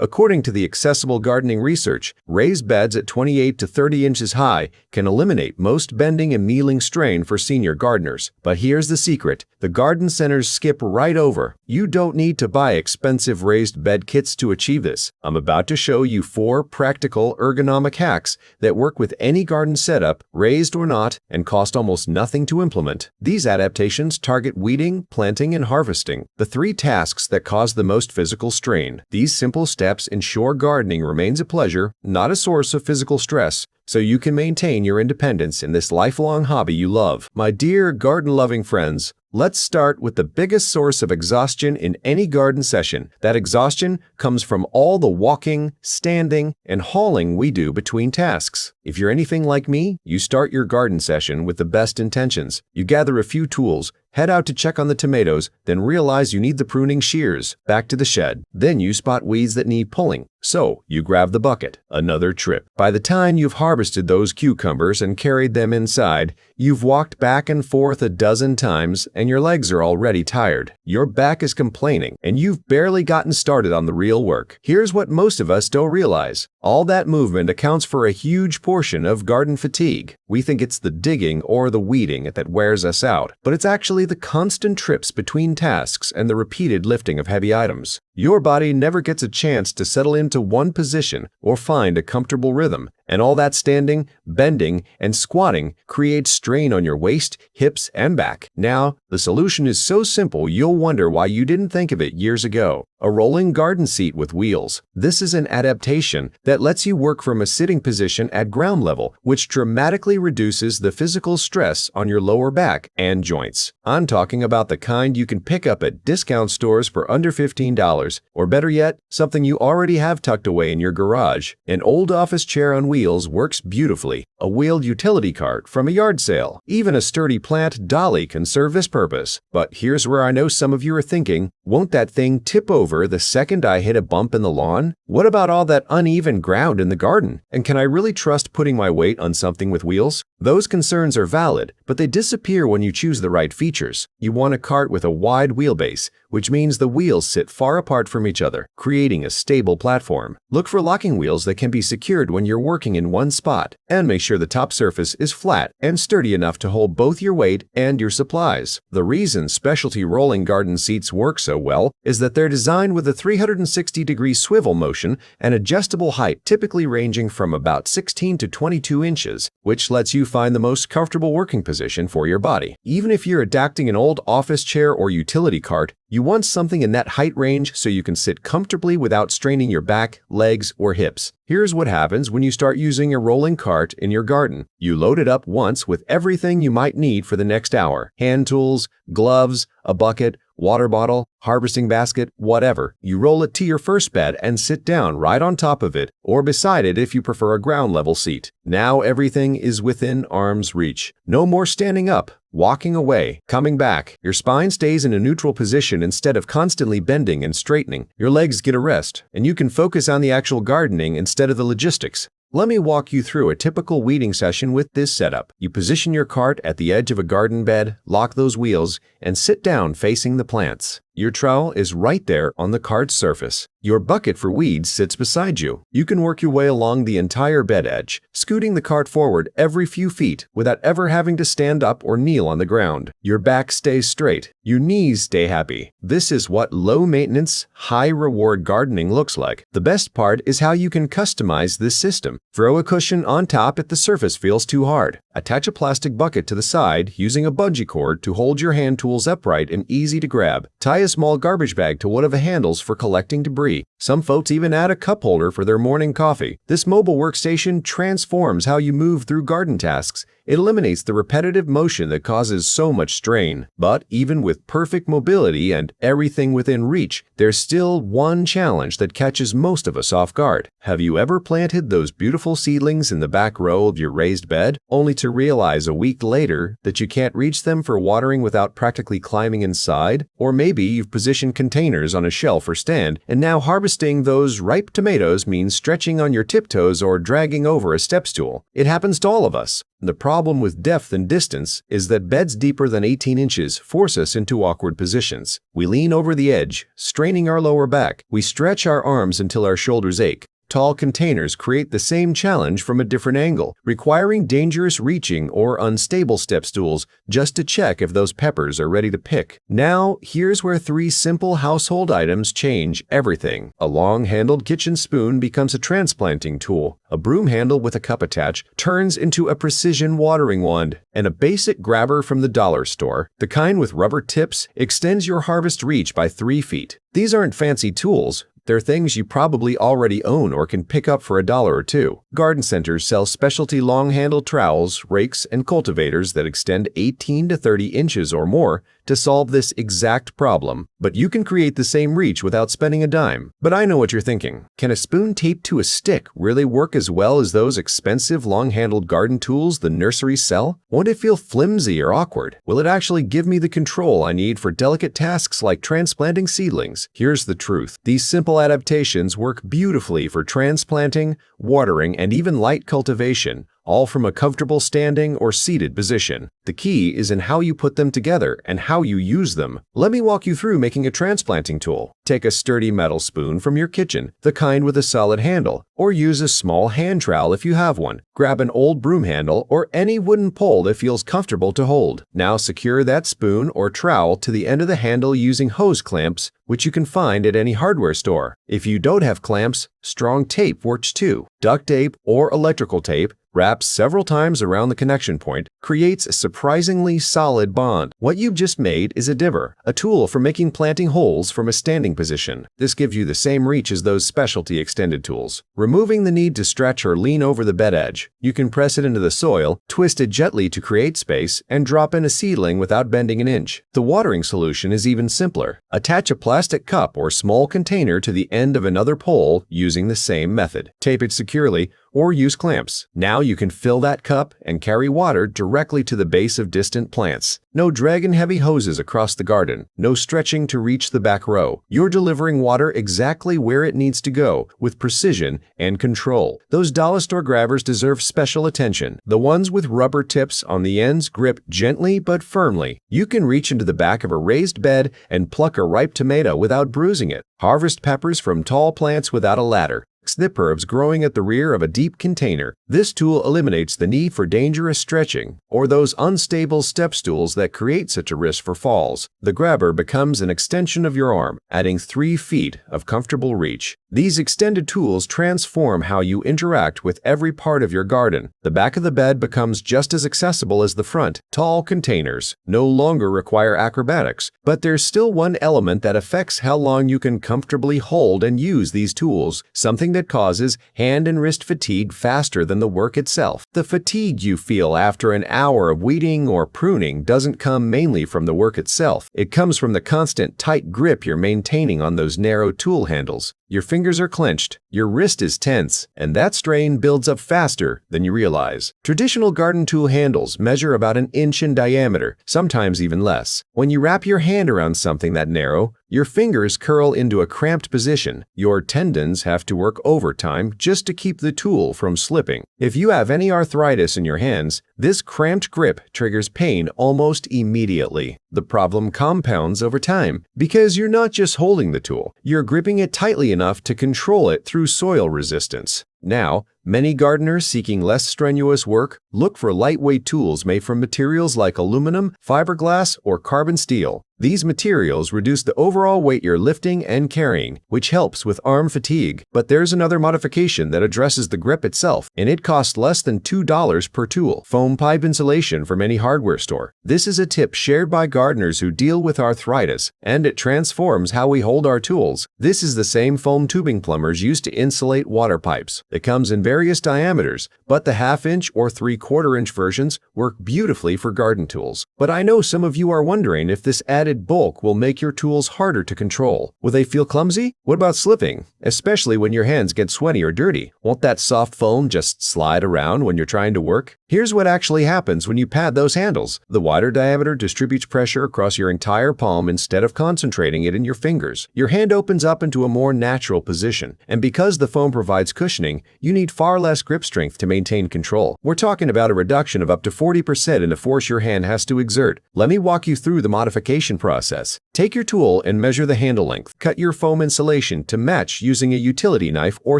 According to the Accessible Gardening Research, raised beds at 28 to 30 inches high can eliminate most bending and kneeling strain for senior gardeners. But here's the secret. The garden centers skip right over. You don't need to buy expensive raised bed kits to achieve this. I'm about to show you 4 practical ergonomic hacks that work with any garden setup, raised or not, and cost almost nothing to implement. These adaptations target weeding, planting, and harvesting, the 3 tasks that cause the most physical strain. These simple steps ensure gardening remains a pleasure, not a source of physical stress, so you can maintain your independence in this lifelong hobby you love. My dear garden-loving friends, let's start with the biggest source of exhaustion in any garden session. That exhaustion comes from all the walking, standing, and hauling we do between tasks. If you're anything like me, you start your garden session with the best intentions. You gather a few tools, head out to check on the tomatoes, then realize you need the pruning shears. Back to the shed. Then you spot weeds that need pulling. So you grab the bucket. Another trip. By the time you've harvested those cucumbers and carried them inside, you've walked back and forth a dozen times and your legs are already tired. Your back is complaining and you've barely gotten started on the real work. Here's what most of us don't realize. All that movement accounts for a huge portion of garden fatigue. We think it's the digging or the weeding that wears us out, but it's actually the constant trips between tasks and the repeated lifting of heavy items. Your body never gets a chance to settle into one position or find a comfortable rhythm, and all that standing, bending, and squatting creates strain on your waist, hips, and back. Now, the solution is so simple you'll wonder why you didn't think of it years ago. A rolling garden seat with wheels. This is an adaptation that lets you work from a sitting position at ground level, which dramatically reduces the physical stress on your lower back and joints. I'm talking about the kind you can pick up at discount stores for under $15, or better yet, something you already have tucked away in your garage. An old office chair on wheels works beautifully. A wheeled utility cart from a yard sale. Even a sturdy plant dolly can serve this purpose. But here's where I know some of you are thinking, won't that thing tip over the second I hit a bump in the lawn? What about all that uneven ground in the garden? And can I really trust putting my weight on something with wheels? Those concerns are valid, but they disappear when you choose the right features. You want a cart with a wide wheelbase, which means the wheels sit far apart from each other, creating a stable platform. Look for locking wheels that can be secured when you're working in one spot, and make sure the top surface is flat and sturdy enough to hold both your weight and your supplies. The reason specialty rolling garden seats work so well is that they're designed with a 360-degree swivel motion and adjustable height typically ranging from about 16 to 22 inches, which lets you find the most comfortable working position for your body. Even if you're adapting an old office chair or utility cart, you want something in that height range so you can sit comfortably without straining your back, legs, or hips. Here's what happens when you start using a rolling cart in your garden. You load it up once with everything you might need for the next hour. Hand tools, gloves, a bucket, water bottle, harvesting basket, whatever. You roll it to your first bed and sit down right on top of it or beside it if you prefer a ground level seat. Now everything is within arm's reach. No more standing up, walking away, coming back. Your spine stays in a neutral position instead of constantly bending and straightening. Your legs get a rest, and you can focus on the actual gardening instead of the logistics. Let me walk you through a typical weeding session with this setup. You position your cart at the edge of a garden bed, lock those wheels, and sit down facing the plants. Your trowel is right there on the cart's surface. Your bucket for weeds sits beside you. You can work your way along the entire bed edge, scooting the cart forward every few feet without ever having to stand up or kneel on the ground. Your back stays straight. Your knees stay happy. This is what low-maintenance, high-reward gardening looks like. The best part is how you can customize this system. Throw a cushion on top if the surface feels too hard. Attach a plastic bucket to the side using a bungee cord to hold your hand tools upright and easy to grab. Tie a small garbage bag to one of the handles for collecting debris. Some folks even add a cup holder for their morning coffee. This mobile workstation transforms how you move through garden tasks. It eliminates the repetitive motion that causes so much strain. But even with perfect mobility and everything within reach, there's still one challenge that catches most of us off guard. Have you ever planted those beautiful seedlings in the back row of your raised bed, only to realize a week later that you can't reach them for watering without practically climbing inside? Or maybe you've positioned containers on a shelf or stand, and now harvesting Harvesting those ripe tomatoes means stretching on your tiptoes or dragging over a step stool. It happens to all of us. The problem with depth and distance is that beds deeper than 18 inches force us into awkward positions. We lean over the edge, straining our lower back. We stretch our arms until our shoulders ache. Tall containers create the same challenge from a different angle, requiring dangerous reaching or unstable step stools just to check if those peppers are ready to pick. Now, here's where 3 simple household items change everything. A long-handled kitchen spoon becomes a transplanting tool. A broom handle with a cup attached turns into a precision watering wand. And a basic grabber from the dollar store, the kind with rubber tips, extends your harvest reach by 3 feet. These aren't fancy tools. They're things you probably already own or can pick up for $1 or $2. Garden centers sell specialty long-handled trowels, rakes, and cultivators that extend 18 to 30 inches or more to solve this exact problem. But you can create the same reach without spending a dime. But I know what you're thinking. Can a spoon taped to a stick really work as well as those expensive long-handled garden tools the nurseries sell? Won't it feel flimsy or awkward? Will it actually give me the control I need for delicate tasks like transplanting seedlings? Here's the truth. These simple adaptations work beautifully for transplanting, watering, and even light cultivation, all from a comfortable standing or seated position. The key is in how you put them together and how you use them. Let me walk you through making a transplanting tool. Take a sturdy metal spoon from your kitchen, the kind with a solid handle, or use a small hand trowel if you have one. Grab an old broom handle or any wooden pole that feels comfortable to hold. Now secure that spoon or trowel to the end of the handle using hose clamps, which you can find at any hardware store. If you don't have clamps, strong tape works too. Duct tape or electrical tape, wrapped several times around the connection point, creates a surprisingly solid bond. What you've just made is a diver, a tool for making planting holes from a standing position. This gives you the same reach as those specialty extended tools, removing the need to stretch or lean over the bed edge. You can press it into the soil, twist it gently to create space, and drop in a seedling without bending an inch. The watering solution is even simpler. Attach a plastic cup or small container to the end of another pole using the same method. Tape it securely or use clamps. Now you can fill that cup and carry water directly to the base of distant plants. No dragon-heavy hoses across the garden, no stretching to reach the back row. You're delivering water exactly where it needs to go, with precision and control. Those dollar store grabbers deserve special attention. The ones with rubber tips on the ends grip gently but firmly. You can reach into the back of a raised bed and pluck a ripe tomato without bruising it. Harvest peppers from tall plants without a ladder. The herbs growing at the rear of a deep container. This tool eliminates the need for dangerous stretching or those unstable step stools that create such a risk for falls. The grabber becomes an extension of your arm, adding 3 feet of comfortable reach. These extended tools transform how you interact with every part of your garden. The back of the bed becomes just as accessible as the front. Tall containers no longer require acrobatics, but there's still one element that affects how long you can comfortably hold and use these tools, something that causes hand and wrist fatigue faster than the work itself. The fatigue you feel after an hour of weeding or pruning doesn't come mainly from the work itself. It comes from the constant tight grip you're maintaining on those narrow tool handles. Your fingers are clenched, your wrist is tense, and that strain builds up faster than you realize. Traditional garden tool handles measure about an inch in diameter, sometimes even less. When you wrap your hand around something that narrow, your fingers curl into a cramped position. Your tendons have to work overtime just to keep the tool from slipping. If you have any arthritis in your hands, this cramped grip triggers pain almost immediately. The problem compounds over time because you're not just holding the tool, you're gripping it tightly enough to control it through soil resistance. Now, many gardeners seeking less strenuous work look for lightweight tools made from materials like aluminum, fiberglass, or carbon steel. These materials reduce the overall weight you're lifting and carrying, which helps with arm fatigue. But there's another modification that addresses the grip itself, and it costs less than $2 per tool. Foam pipe insulation from any hardware store. This is a tip shared by gardeners who deal with arthritis, and it transforms how we hold our tools. This is the same foam tubing plumbers use to insulate water pipes. It comes in various diameters, but the 1/2 inch or 3/4 inch versions work beautifully for garden tools. But I know some of you are wondering if this added bulk will make your tools harder to control. Will they feel clumsy? What about slipping? Especially when your hands get sweaty or dirty. Won't that soft foam just slide around when you're trying to work? Here's what actually happens when you pad those handles. The wider diameter distributes pressure across your entire palm instead of concentrating it in your fingers. Your hand opens up into a more natural position, and because the foam provides cushioning, you need far less grip strength to maintain control. We're talking about a reduction of up to 40% in the force your hand has to exert. Let me walk you through the modification process. Take your tool and measure the handle length. Cut your foam insulation to match using a utility knife or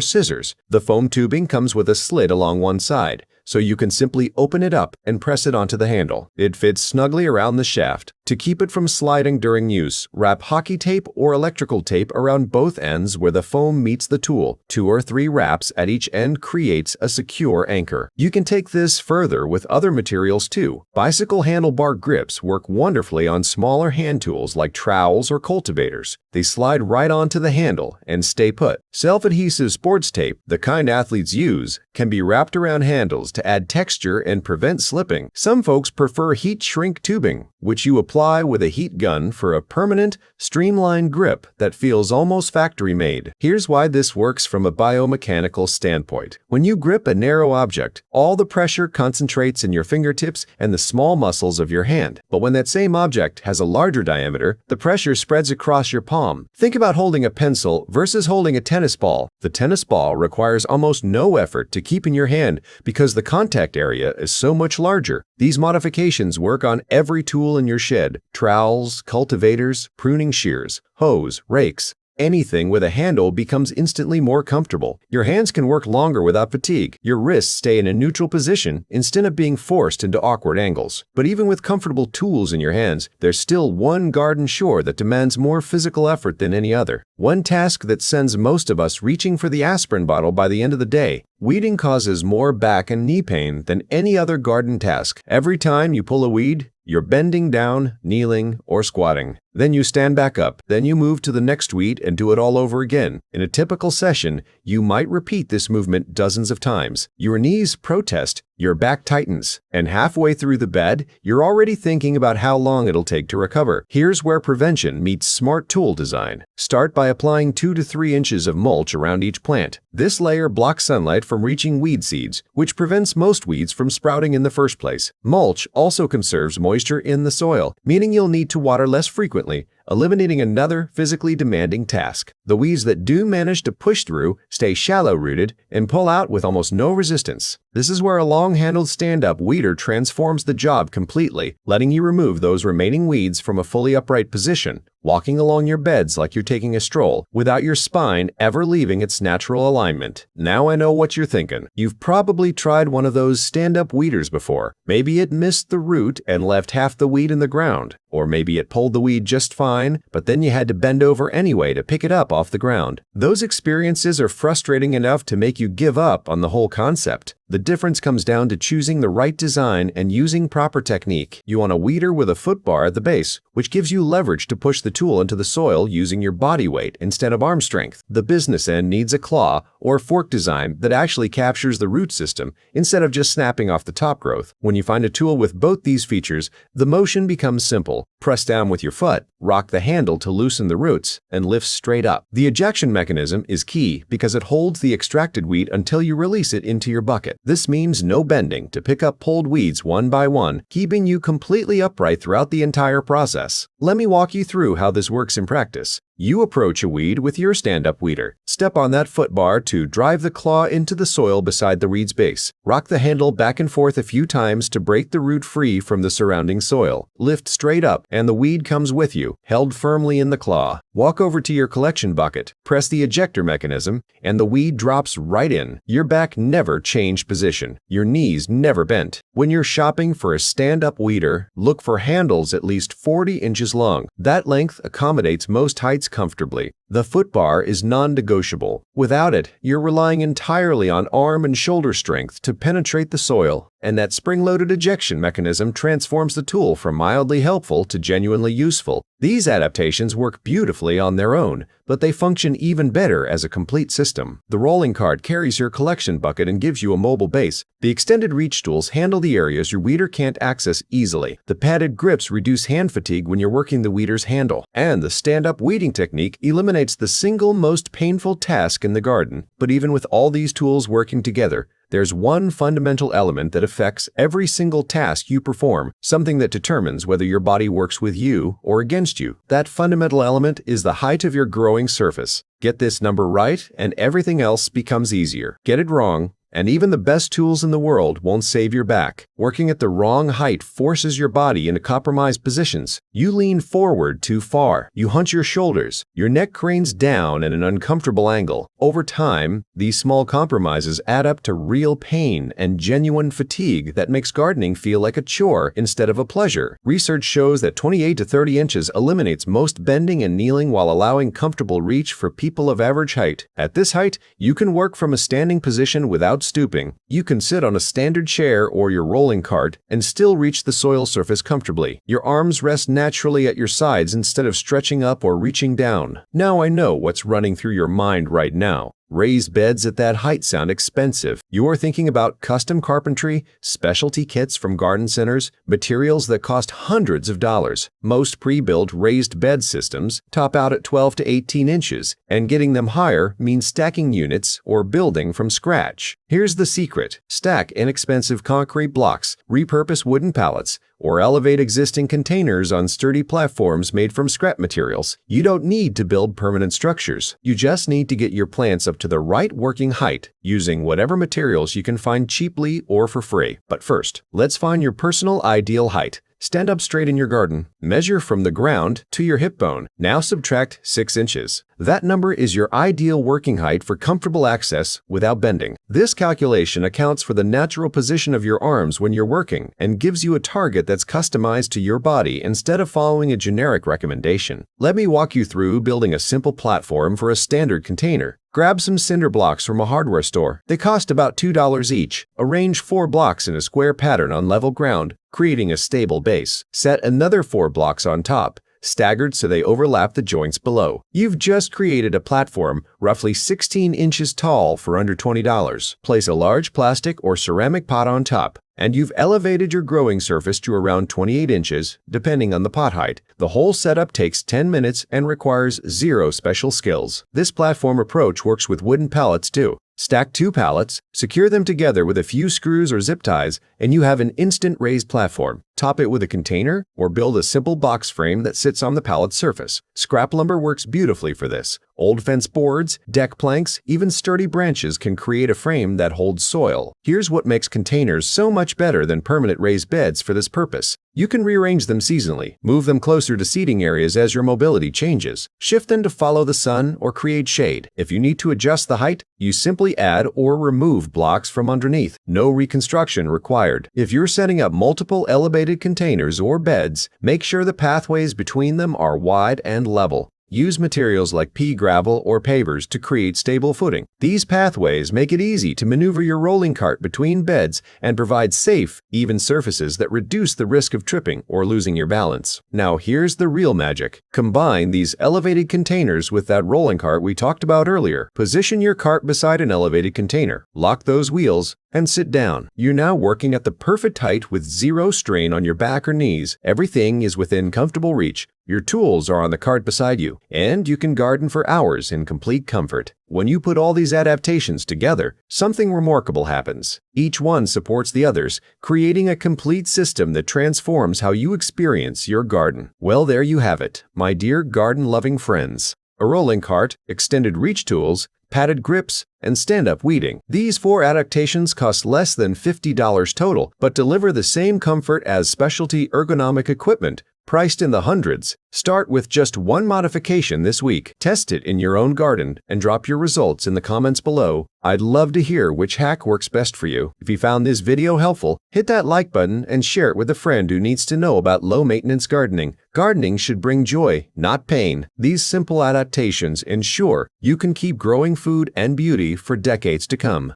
scissors. The foam tubing comes with a slit along one side, so you can simply open it up and press it onto the handle. It fits snugly around the shaft. To keep it from sliding during use, wrap hockey tape or electrical tape around both ends where the foam meets the tool. 2 or 3 wraps at each end creates a secure anchor. You can take this further with other materials too. Bicycle handlebar grips work wonderfully on smaller hand tools like trowels or cultivators. They slide right onto the handle and stay put. Self-adhesive sports tape, the kind athletes use, can be wrapped around handles to add texture and prevent slipping. Some folks prefer heat shrink tubing, which you apply with a heat gun for a permanent, streamlined grip that feels almost factory-made. Here's why this works from a biomechanical standpoint. When you grip a narrow object, all the pressure concentrates in your fingertips and the small muscles of your hand. But when that same object has a larger diameter, the pressure spreads across your palm. Think about holding a pencil versus holding a tennis ball. The tennis ball requires almost no effort to keep in your hand because the contact area is so much larger. These modifications work on every tool in your shed: trowels, cultivators, pruning shears, hoes, rakes. Anything with a handle becomes instantly more comfortable. Your hands can work longer without fatigue. Your wrists stay in a neutral position instead of being forced into awkward angles. But even with comfortable tools in your hands, there's still one garden chore that demands more physical effort than any other. One task that sends most of us reaching for the aspirin bottle by the end of the day. Weeding causes more back and knee pain than any other garden task. Every time you pull a weed, you're bending down, kneeling, or squatting. Then you stand back up. Then you move to the next weed and do it all over again. In a typical session, you might repeat this movement dozens of times. Your knees protest, your back tightens, and halfway through the bed, you're already thinking about how long it'll take to recover. Here's where prevention meets smart tool design. Start by applying 2 to 3 inches of mulch around each plant. This layer blocks sunlight from reaching weed seeds, which prevents most weeds from sprouting in the first place. Mulch also conserves moisture in the soil, meaning you'll need to water less frequently, eliminating another physically demanding task. The weeds that do manage to push through stay shallow-rooted and pull out with almost no resistance. This is where a long-handled stand-up weeder transforms the job completely, letting you remove those remaining weeds from a fully upright position, walking along your beds like you're taking a stroll, without your spine ever leaving its natural alignment. Now I know what you're thinking. You've probably tried one of those stand-up weeders before. Maybe it missed the root and left half the weed in the ground. Or maybe it pulled the weed just fine, but then you had to bend over anyway to pick it up off the ground. Those experiences are frustrating enough to make you give up on the whole concept. The difference comes down to choosing the right design and using proper technique. You want a weeder with a foot bar at the base, which gives you leverage to push the tool into the soil using your body weight instead of arm strength. The business end needs a claw or fork design that actually captures the root system instead of just snapping off the top growth. When you find a tool with both these features, the motion becomes simple. Press down with your foot, rock the handle to loosen the roots, and lift straight up. The ejection mechanism is key because it holds the extracted weed until you release it into your bucket. This means no bending to pick up pulled weeds one by one, keeping you completely upright throughout the entire process. Let me walk you through how this works in practice. You approach a weed with your stand-up weeder. Step on that foot bar to drive the claw into the soil beside the weed's base. Rock the handle back and forth a few times to break the root free from the surrounding soil. Lift straight up, and the weed comes with you, held firmly in the claw. Walk over to your collection bucket, press the ejector mechanism, and the weed drops right in. Your back never changed position. Your knees never bent. When you're shopping for a stand-up weeder, look for handles at least 40 inches long. That length accommodates most heights comfortably. The foot bar is non-negotiable. Without it, you're relying entirely on arm and shoulder strength to penetrate the soil, and that spring-loaded ejection mechanism transforms the tool from mildly helpful to genuinely useful. These adaptations work beautifully on their own, but they function even better as a complete system. The rolling cart carries your collection bucket and gives you a mobile base. The extended reach tools handle the areas your weeder can't access easily. The padded grips reduce hand fatigue when you're working the weeder's handle. And the stand-up weeding technique eliminates eliminates the single most painful task in the garden. But even with all these tools working together, there's one fundamental element that affects every single task you perform, something that determines whether your body works with you or against you. That fundamental element is the height of your growing surface. Get this number right, and everything else becomes easier. Get it wrong, and even the best tools in the world won't save your back. Working at the wrong height forces your body into compromised positions. You lean forward too far. You hunch your shoulders. Your neck cranes down at an uncomfortable angle. Over time, these small compromises add up to real pain and genuine fatigue that makes gardening feel like a chore instead of a pleasure. Research shows that 28 to 30 inches eliminates most bending and kneeling while allowing comfortable reach for people of average height. At this height, you can work from a standing position without stooping. You can sit on a standard chair or your rolling cart and still reach the soil surface comfortably. Your arms rest naturally at your sides instead of stretching up or reaching down. Now I know what's running through your mind right now. Raised beds at that height sound expensive. You're thinking about custom carpentry, specialty kits from garden centers, materials that cost hundreds of dollars. Most pre-built raised bed systems top out at 12 to 18 inches, and getting them higher means stacking units or building from scratch. Here's the secret. Stack inexpensive concrete blocks, repurpose wooden pallets, or elevate existing containers on sturdy platforms made from scrap materials. You don't need to build permanent structures. You just need to get your plants up to the right working height using whatever materials you can find cheaply or for free. But first, let's find your personal ideal height. Stand up straight in your garden. Measure from the ground to your hip bone. Now subtract 6 inches. That number is your ideal working height for comfortable access without bending. This calculation accounts for the natural position of your arms when you're working and gives you a target that's customized to your body instead of following a generic recommendation. Let me walk you through building a simple platform for a standard container. Grab some cinder blocks from a hardware store. They cost about $2 each. Arrange 4 blocks in a square pattern on level ground, creating a stable base. Set another 4 blocks on top, staggered so they overlap the joints below. You've just created a platform roughly 16 inches tall for under $20. Place a large plastic or ceramic pot on top, and you've elevated your growing surface to around 28 inches, depending on the pot height. The whole setup takes 10 minutes and requires 0 special skills. This platform approach works with wooden pallets too. Stack 2 pallets, secure them together with a few screws or zip ties, and you have an instant raised platform. Top it with a container or build a simple box frame that sits on the pallet's surface. Scrap lumber works beautifully for this. Old fence boards, deck planks, even sturdy branches can create a frame that holds soil. Here's what makes containers so much better than permanent raised beds for this purpose. You can rearrange them seasonally, move them closer to seating areas as your mobility changes, shift them to follow the sun or create shade. If you need to adjust the height, you simply add or remove blocks from underneath. No reconstruction required. If you're setting up multiple elevated containers or beds, make sure the pathways between them are wide and level. Use materials like pea gravel or pavers to create stable footing. These pathways make it easy to maneuver your rolling cart between beds and provide safe, even surfaces that reduce the risk of tripping or losing your balance. Now here's the real magic. Combine these elevated containers with that rolling cart we talked about earlier. Position your cart beside an elevated container. Lock those wheels and sit down. You're now working at the perfect height with 0 strain on your back or knees. Everything is within comfortable reach. Your tools are on the cart beside you, and you can garden for hours in complete comfort. When you put all these adaptations together, something remarkable happens. Each one supports the others, creating a complete system that transforms how you experience your garden. Well, there you have it, my dear garden-loving friends. A rolling cart, extended reach tools, padded grips, and stand-up weeding. These 4 adaptations cost less than $50 total, but deliver the same comfort as specialty ergonomic equipment, priced in the hundreds. Start with just one modification this week. Test it in your own garden and drop your results in the comments below. I'd love to hear which hack works best for you. If you found this video helpful, hit that like button and share it with a friend who needs to know about low-maintenance gardening. Gardening should bring joy, not pain. These simple adaptations ensure you can keep growing food and beauty for decades to come.